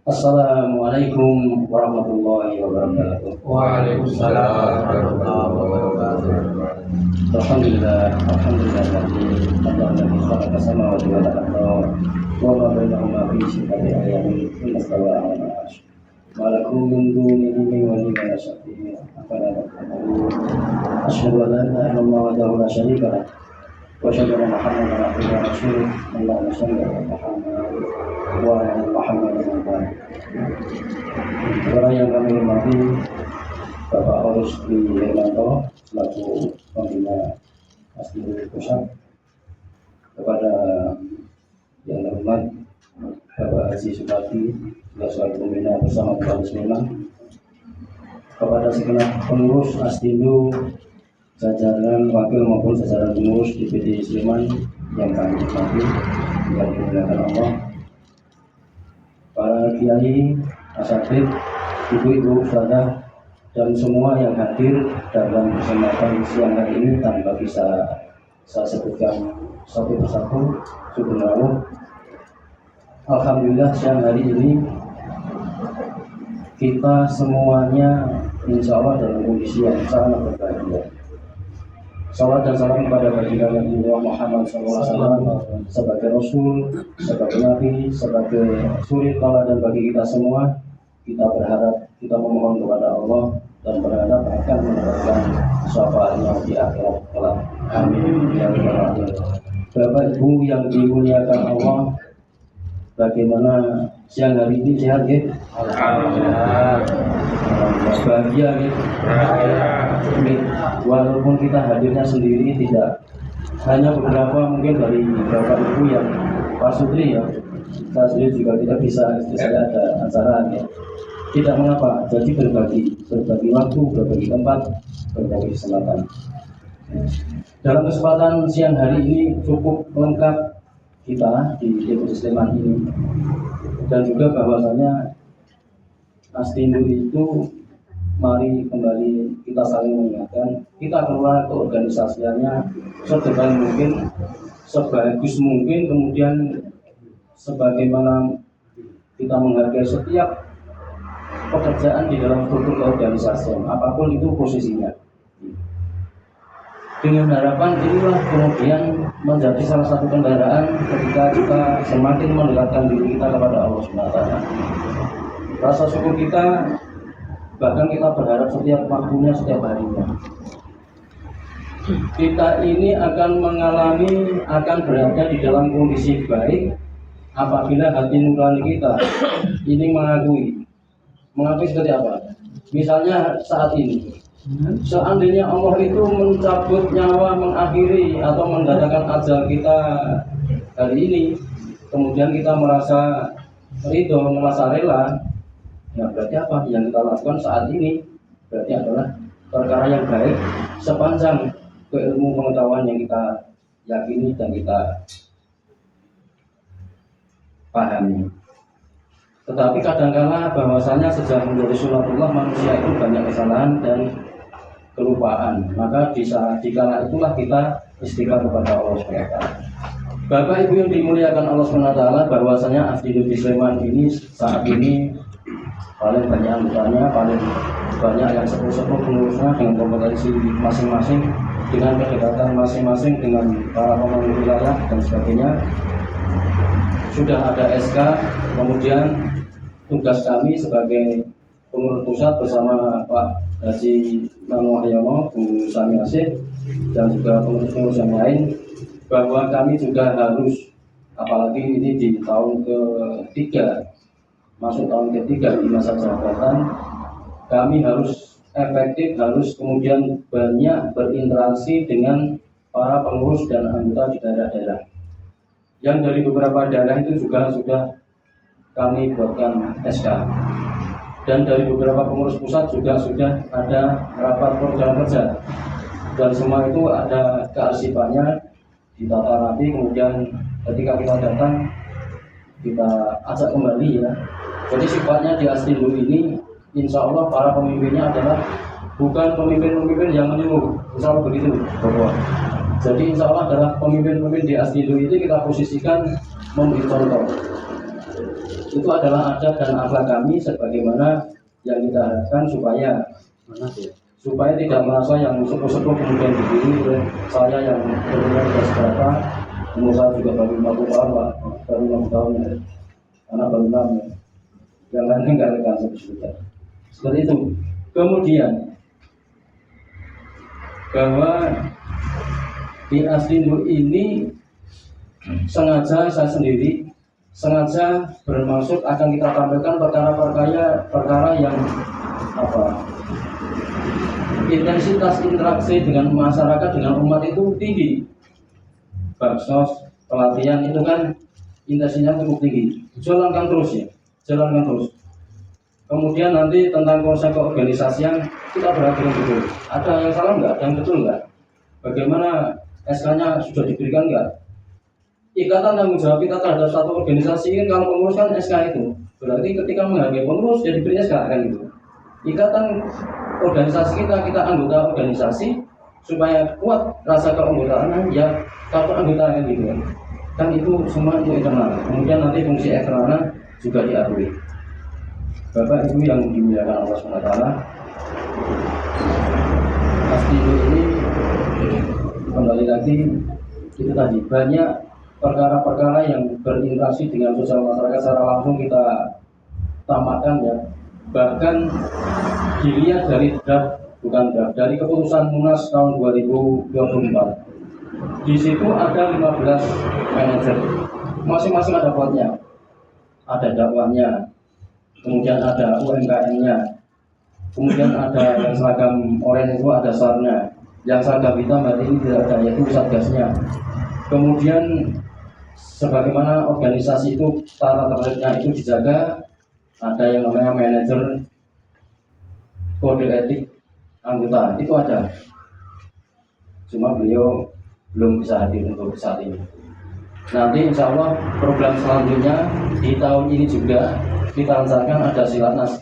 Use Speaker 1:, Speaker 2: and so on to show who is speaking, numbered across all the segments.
Speaker 1: Assalamualaikum warahmatullahi wabarakatuh.
Speaker 2: Waalaikumsalam warahmatullahi wabarakatuh.
Speaker 1: Alhamdulillah alladzi khalaqa samawati wal arda wa ma bainahuma fi sittati ayamin thumma istawa 'alal 'arsy. Ma lakum min dunihi min waliyyin wa la shafi'in. Asyhadu an la ilaha illallah wahdahu la syarika lah wa asyhadu anna Muhammadan abduhu wa rasuluh. Allahumma shalli ala Muhammad wa ala Muhammadin wa barik. Orang yang kami hormati Bapak Rusdi Hermanto selaku pembina Asli Pusat, kepada yang terhormat Bapak Haji Supati selaku pembina bersama Bapak Sleman, kepada segenap pengurus Astindo, jajaran wakil maupun jajaran pengurus DPD Sleman yang kami hormati, yang dimuliakan Allah, para kiai, asatid, ibu-ibu, saudara, dan semua yang hadir dalam kesempatan siang hari ini tanpa bisa saya sebutkan satu persatu. Subhanallah, alhamdulillah siang hari ini kita semuanya insya Allah dalam kondisi yang sangat berbahagia. Salawat dan salam kepada baginda Nabi Muhammad SAW sebagai Rasul, sebagai Nabi, sebagai suri tauladan bagi kita semua. Kita berharap, kita memohon kepada Allah dan berharap akan mendapatkan syafaatnya di akhirat kelak. Amin ya rabbal alamin. Bapak Ibu yang dimuliakan Allah, bagaimana siang hari ini? Sehat ya?
Speaker 2: Alhamdulillah.
Speaker 1: Bahagia ya? Walaupun kita hadirnya sendiri, tidak hanya beberapa mungkin dari Bapak Ibu yang Pak Sutri ya, saya sendiri juga tidak bisa, saya ada acara ya. Tidak mengapa, jadi berbagi waktu, berbagi tempat, berbagi kesempatan. Dalam kesempatan siang hari ini cukup lengkap kita di DPD Sleman ini, dan juga bahwasanya Astindo itu mari kembali kita saling mengingatkan, kita kelola keorganisasiannya sebaik mungkin, sebagus mungkin, kemudian sebagaimana kita menghargai setiap pekerjaan di dalam struktur keorganisasian, apapun itu posisinya. Dengan harapan inilah kemudian menjadi salah satu kendaraan ketika kita semakin mendekatkan diri kita kepada Allah SWT. Rasa syukur kita, bahkan kita berharap setiap waktunya, setiap harinya. Kita ini akan berada di dalam kondisi baik apabila hati nurani kita ini mengakui seperti apa? Misalnya saat ini, seandainya Allah itu mencabut nyawa, mengakhiri atau mendatangkan ajal kita hari ini, kemudian kita merasa ridho, merasa rela, nah berarti apa? Yang kita lakukan saat ini berarti adalah perkara yang baik sepanjang keilmu pengetahuan yang kita yakini dan kita pahami. Tetapi kadangkala bahwasanya sejak menjadi sunatullah manusia itu banyak kesalahan dan kelupaan. Maka di kala itulah kita istighfar kepada Allah SWT. Bapak Ibu yang dimuliakan Allah SWT, bahwasanya Astindo di Sleman ini saat ini paling banyak anggotanya, paling banyak yang sepuh-sepuh pengurusnya dengan kompetensi masing-masing, dengan kedekatan masing-masing dengan para pemimpin wilayah dan sebagainya. Sudah ada SK, kemudian tugas kami sebagai pengurus pusat bersama Pak Haji Manu Wahyono, Bu Sami Asih, dan juga pengurus-pengurus yang lain, bahwa kami juga harus, apalagi ini di tahun ketiga, masuk tahun ketiga di masa jabatan, kami harus efektif, harus kemudian banyak berinteraksi dengan para pengurus dan anggota di daerah-daerah. Yang dari beberapa daerah itu juga sudah kami buatkan SK, dan dari beberapa pengurus pusat juga sudah ada rapat program kerja, dan semua itu ada kearsipannya, ditata rapi. Kemudian ketika kita datang, kita ajak kembali ya. Jadi sifatnya di Astindo ini, insya Allah para pemimpinnya adalah bukan pemimpin-pemimpin yang menyuruh, insya Allah begitu bahwa. Jadi insya Allah adalah pemimpin-pemimpin di Astindo ini kita posisikan memberi contoh. Itu adalah adat dan akhlak kami sebagaimana yang kita harapkan supaya tidak merasa yang sepuh-sepuh kemudian dibeli oleh saya yang umurnya sudah seberapa, umur saya juga baru 50 tahun Pak, baru 6 tahun ya. Anak baru 6 ya. Yang lainnya nggak rekan seperti itu. Kemudian bahwa di Aslindo ini sengaja saya sendiri bermaksud akan kita tampilkan perkara yang intensitas interaksi dengan masyarakat, dengan umat itu tinggi. Baksos, pelatihan itu kan intensitasnya cukup tinggi. Jalankan terus. Kemudian nanti tentang konsep keorganisasian kita perhatikan betul. Ada yang salah nggak? Yang betul nggak? Bagaimana SK-nya sudah diberikan nggak? Ikatan tanggung jawab kita terhadap satu organisasi kan kalau pengurus kan SK itu. Berarti ketika menghargai pengurus ya diberi SK kan itu. Ikatan organisasi kita anggota organisasi supaya kuat rasa keanggotaan ya kartu anggota kan gitu kan itu semua untuk internal. Kemudian nanti fungsi eksternal juga diakui. Bapak Ibu yang dimuliakan Allah SWT, Aslindo ini kembali lagi itu tadi banyak perkara-perkara yang berinteraksi dengan sosial masyarakat secara langsung kita tamatkan ya. Bahkan dilihat dari keputusan Munas tahun 2024. Di situ ada 15 manajer, masing-masing ada kuatnya, ada dakwahnya, kemudian ada UMKM-nya, kemudian ada yang seragam oranye itu ada SAR-nya, yang seragam hitam hari ini tidak ada yaitu Satgasnya. Kemudian sebagaimana organisasi itu tata tertibnya itu dijaga, ada yang namanya manajer kode etik anggota itu ada. Cuma beliau belum bisa hadir untuk saat ini. Nanti insya Allah program selanjutnya di tahun ini juga kita rencanakan ada Silatnas.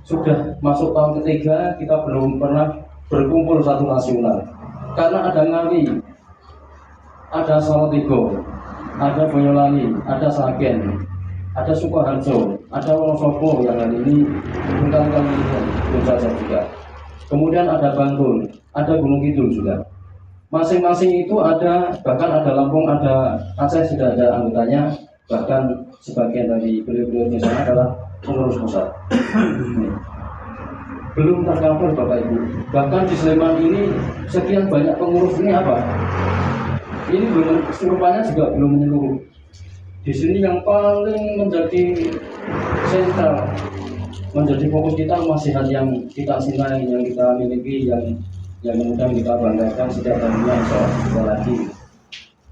Speaker 1: Sudah masuk tahun ketiga kita belum pernah berkumpul satu nasional karena ada Ngawi, ada Salatiga, ada Boyolali, ada Sragen, ada Sukoharjo, ada Wonosobo yang hari ini berkali-kali belum saja juga. Kemudian ada Bantul, ada Gunung Kidul juga. Masing-masing itu ada, bahkan ada Lampung, ada Aceh sudah ada anggotanya, bahkan sebagian dari beliau-beliau di sana adalah pengurus pusat. Belum tercover Bapak Ibu. Bahkan di Sleman ini sekian banyak pengurus ini apa? Ini belum rupanya juga belum menyeluruh. Di sini yang paling menjadi sentral, menjadi fokus kita masih hal yang kita cintai, yang kita miliki, yang kemudian kita banggakan setiap tahunnya insya lagi.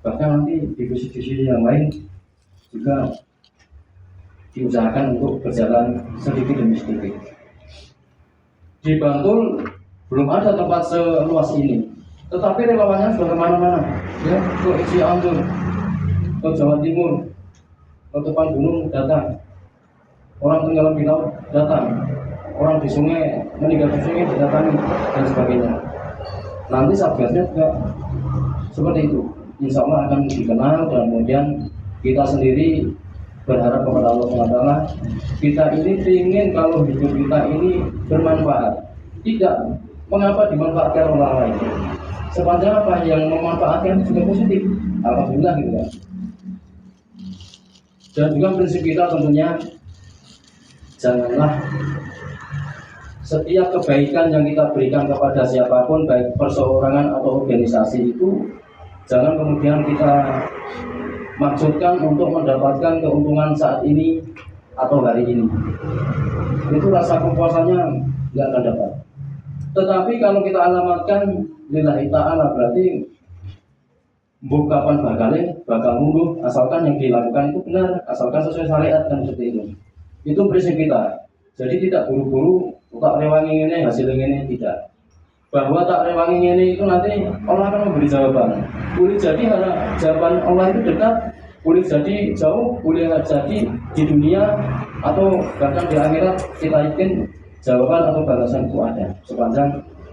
Speaker 1: Bahkan nanti divisi-divisi yang lain juga diusahakan untuk berjalan sedikit demi sedikit. Di Bantul belum ada tempat seluas ini, tetapi relawannya sudah kemana-mana, ya, ke Cianjur, ke Jawa Timur, ke depan gunung datang, orang tenggelam di laut datang, orang di sungai meninggal di sungai didatangi dan sebagainya. Nanti Satgasnya juga seperti itu, insya Allah akan dikenal dan kemudian kita sendiri berharap kepada Allah SWT. Kita ini ingin kalau hidup kita ini bermanfaat, tidak mengapa dimanfaatkan orang lain. Sepanjang apa yang memanfaatkan juga positif, alhamdulillah gitu kan. Dan juga prinsip kita tentunya janganlah setiap kebaikan yang kita berikan kepada siapapun, baik perseorangan atau organisasi itu, jangan kemudian kita maksudkan untuk mendapatkan keuntungan saat ini atau hari ini. Itu rasa kepuasannya nggak akan dapat. Tetapi kalau kita alamatkan lillahi ta'ala, berarti kapan bakal mundur, asalkan yang dilakukan itu benar, asalkan sesuai syariat dan seperti itu. Itu prinsip kita. Jadi tidak buru-buru tak rewangi ini hasil ini, tidak. Bahwa tak rewangi ini itu nanti Allah akan memberi jawaban. Boleh jadi jawaban Allah itu dekat, boleh jadi jauh, boleh jadi di dunia atau bahkan di akhirat. Kita yakin jawaban atau balasan itu ada sepanjang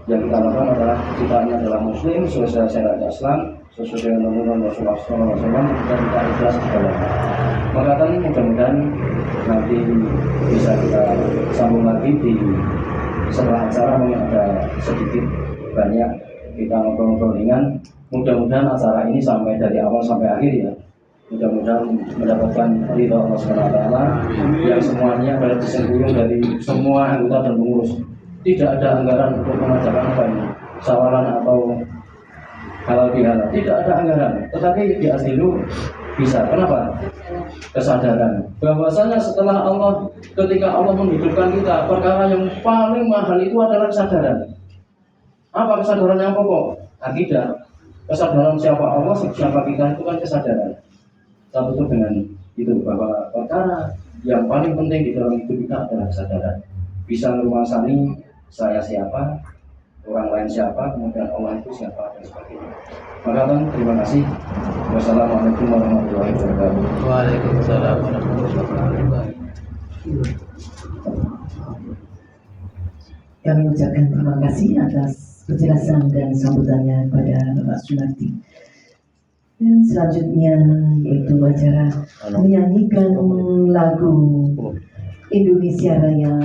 Speaker 1: yang kita lakukan adalah kita ini adalah muslim sesuai syariat Islam, sesuai dengan tuntunan Rasulullah SAW dan kita ikhlas di dalamnya. Maka kan mudah-mudahan nanti bisa kita sambung lagi di setelah acara, mungkin ada sedikit banyak kita ngobrol-ngobrol ringan. Mudah-mudahan acara ini sampai dari awal sampai akhir ya, mudah-mudahan mendapatkan ridha Allah SWT yang semuanya adalah disembunyikan dari semua anggota dan pengurus. Tidak ada anggaran untuk mengadakan sawalan atau halal bihalal, tidak ada anggaran, tetapi di aslilu bisa. Kenapa? Kesadaran bahwasanya setelah Allah, ketika Allah menghidupkan kita, perkara yang paling mahal itu adalah kesadaran. Apa kesadaran yang pokok? Akidah. Kesadaran siapa Allah, siapa kita, itu kan kesadaran. Satu itu dengan itu, bahwa perkara yang paling penting di dalam hidup kita adalah kesadaran. Bisa meruasani saya siapa, orang lain siapa, kemudian Allah itu siapa, dan sebagainya. Maka kan terima kasih. Wassalamualaikum warahmatullahi wabarakatuh.
Speaker 2: Waalaikumsalam warahmatullahi wabarakatuh.
Speaker 3: Kami ucapkan terima kasih atas penjelasan dan sambutannya kepada Bapak Sunardi. Dan selanjutnya yaitu acara menyanyikan lagu Indonesia Raya.